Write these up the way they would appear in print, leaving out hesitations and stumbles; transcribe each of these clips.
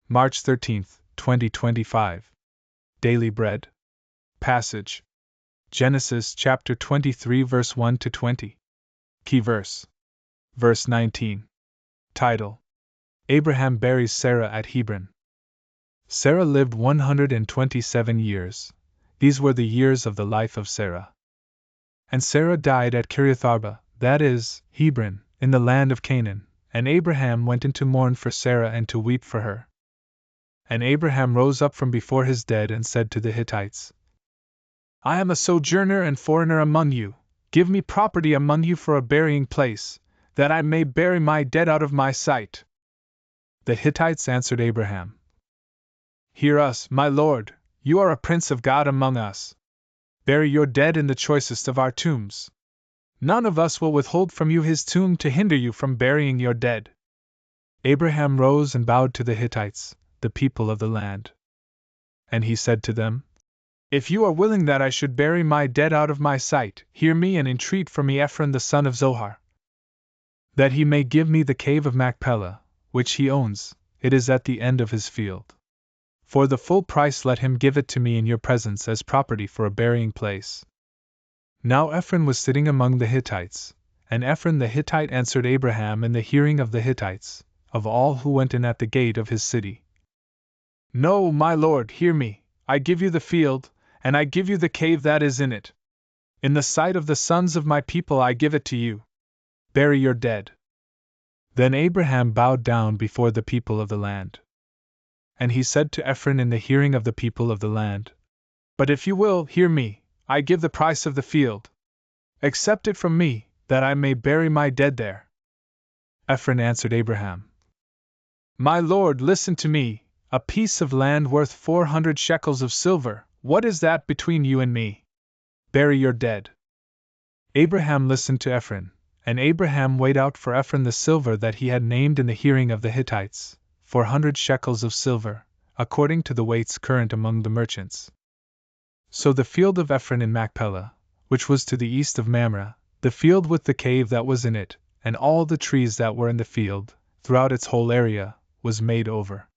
March 13, 2025. Daily Bread. Passage: Genesis chapter 23 verse 1 to 20. Key verse. Verse 19. Title: Abraham buries Sarah at Hebron. Sarah lived 127 years. These were the years of the life of Sarah. And Sarah died at Kiriath-arba, that is, Hebron, in the land of Canaan, and Abraham went in to mourn for Sarah and to weep for her. And Abraham rose up from before his dead and said to the Hittites, I am a sojourner and foreigner among you. Give me property among you for a burying place, that I may bury my dead out of my sight. The Hittites answered Abraham, Hear us, my lord, you are a prince of God among us. Bury your dead in the choicest of our tombs. None of us will withhold from you his tomb to hinder you from burying your dead. Abraham rose and bowed to the Hittites, the people of the land. And he said to them, If you are willing that I should bury my dead out of my sight, hear me and entreat for me Ephron the son of Zohar, that he may give me the cave of Machpelah, which he owns, it is at the end of his field. For the full price let him give it to me in your presence as property for a burying place. Now Ephron was sitting among the Hittites, and Ephron the Hittite answered Abraham in the hearing of the Hittites, of all who went in at the gate of his city. No, my lord, hear me, I give you the field, and I give you the cave that is in it. In the sight of the sons of my people I give it to you. Bury your dead. Then Abraham bowed down before the people of the land. And he said to Ephron in the hearing of the people of the land, But if you will hear me, I give the price of the field. Accept it from me, that I may bury my dead there. Ephron answered Abraham, My lord, listen to me, a piece of land worth 400 shekels of silver, what is that between you and me? Bury your dead. Abraham listened to Ephron, and Abraham weighed out for Ephron the silver that he had named in the hearing of the Hittites, 400 shekels of silver, according to the weights current among the merchants. So the field of Ephron in Machpelah, which was to the east of Mamre, the field with the cave that was in it, and all the trees that were in the field, throughout its whole area, was made over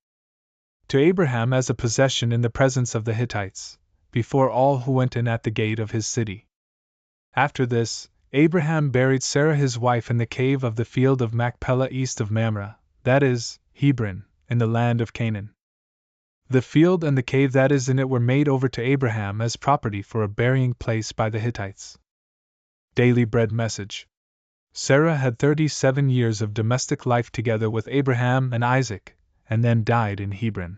to Abraham as a possession in the presence of the Hittites, before all who went in at the gate of his city. After this, Abraham buried Sarah his wife in the cave of the field of Machpelah east of Mamre, that is, Hebron, in the land of Canaan. The field and the cave that is in it were made over to Abraham as property for a burying place by the Hittites. Daily Bread Message. Sarah had 37 years of domestic life together with Abraham and Isaac, and then died in Hebron.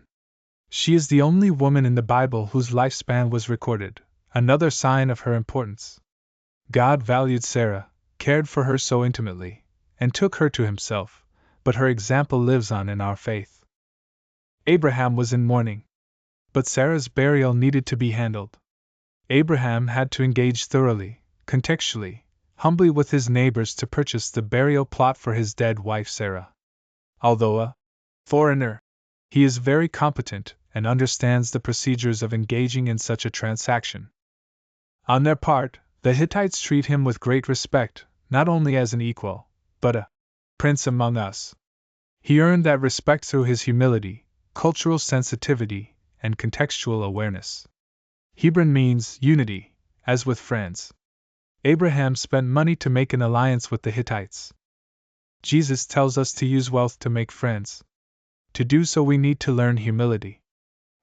She is the only woman in the Bible whose lifespan was recorded, another sign of her importance. God valued Sarah, cared for her so intimately, and took her to himself, but her example lives on in our faith. Abraham was in mourning, but Sarah's burial needed to be handled. Abraham had to engage thoroughly, contextually, humbly with his neighbors to purchase the burial plot for his dead wife Sarah. Although a foreigner, he is very competent and understands the procedures of engaging in such a transaction. On their part, the Hittites treat him with great respect, not only as an equal, but a prince among us. He earned that respect through his humility, cultural sensitivity, and contextual awareness. Hebron means unity, as with friends. Abraham spent money to make an alliance with the Hittites. Jesus tells us to use wealth to make friends. To do so, we need to learn humility.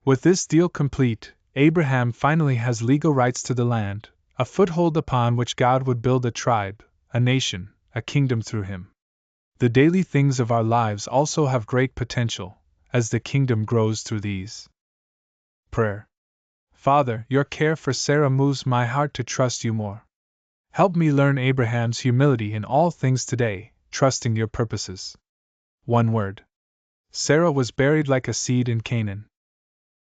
With this deal complete, Abraham finally has legal rights to the land, a foothold upon which God would build a tribe, a nation, a kingdom through him. The daily things of our lives also have great potential, as the kingdom grows through these. Prayer. Father, your care for Sarah moves my heart to trust you more. Help me learn Abraham's humility in all things today, trusting your purposes. One word. Sarah was buried like a seed in Canaan.